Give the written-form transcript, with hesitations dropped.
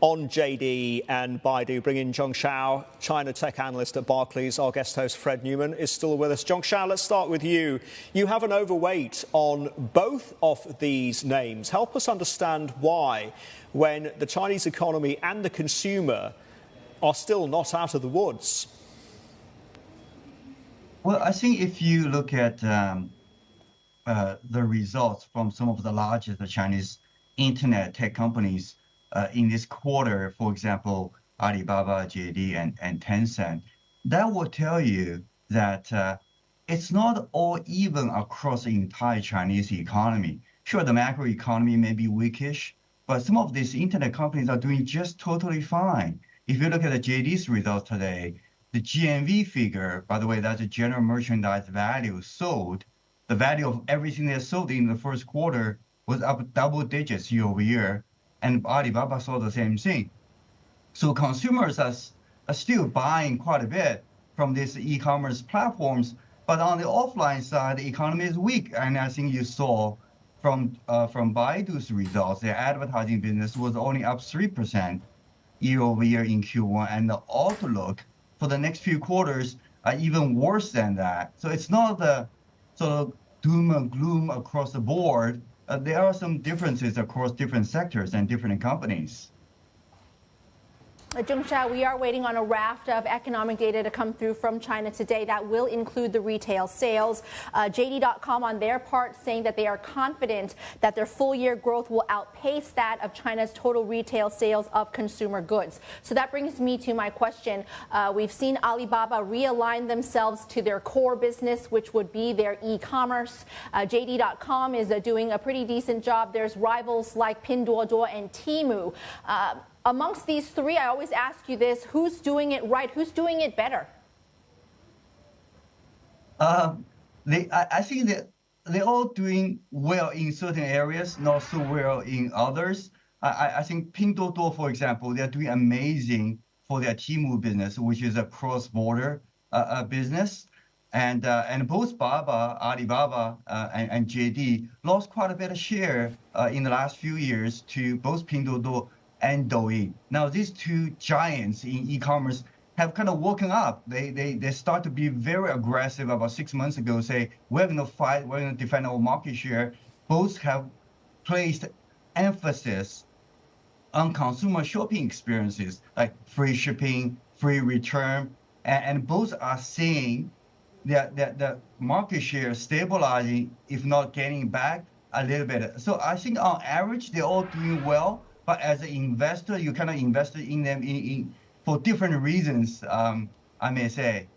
on JD and Baidu. Bring in Jiong Shao, China tech analyst at Barclays. Our guest host, Fred Newman, is still with us. Jiong Shao, let's start with you. You have an overweight on both of these names. Help us understand why, when the Chinese economy and the consumer are still not out of the woods. Well, I think if you look at the results from some of the largest Chinese internet tech companies in this quarter, for example, Alibaba, JD, and Tencent, that will tell you that it's not all even across the entire Chinese economy. Sure, the macro economy may be weakish, but some of these internet companies are doing just totally fine. If you look at the JD's results today, the GMV figure, by the way, that's a general merchandise value sold. The value of everything they sold in the first quarter was up double digits year over year, and Alibaba saw the same thing. So consumers are still buying quite a bit from these e-commerce platforms, but on the offline side, the economy is weak. And I think you saw from Baidu's results, their advertising business was only up 3% year over year in Q1, and the outlook for the next few quarters are even worse than that. So it's not the sort of doom and gloom across the board. There are some differences across different sectors and different companies. Jiong Shao, we are waiting on a raft of economic data to come through from China today that will include the retail sales. JD.com on their part saying that they are confident that their full year growth will outpace that of China's total retail sales of consumer goods. So that brings me to my question. We've seen Alibaba realign themselves to their core business, which would be their e-commerce. JD.com is doing a pretty decent job. There's rivals like Pinduoduo and Temu. Amongst these three, I always ask you this, who's doing it right? Who's doing it better? I think that they're all doing well in certain areas, not so well in others. I think Pinduoduo, for example, they're doing amazing for their Temu business, which is a cross-border business. And both Alibaba and JD lost quite a bit of share in the last few years to both Pinduoduo and Douyin. Now, these two giants in e-commerce have kind of woken up. They start to be very aggressive about 6 months ago, say, we're going to fight, we're going to defend our market share. Both have placed emphasis on consumer shopping experiences, like free shipping, free return, and both are seeing that the market share stabilizing, if not getting back a little bit. So I think on average, they're all doing well. But as an investor, you kind of invested in them for different reasons, I may say.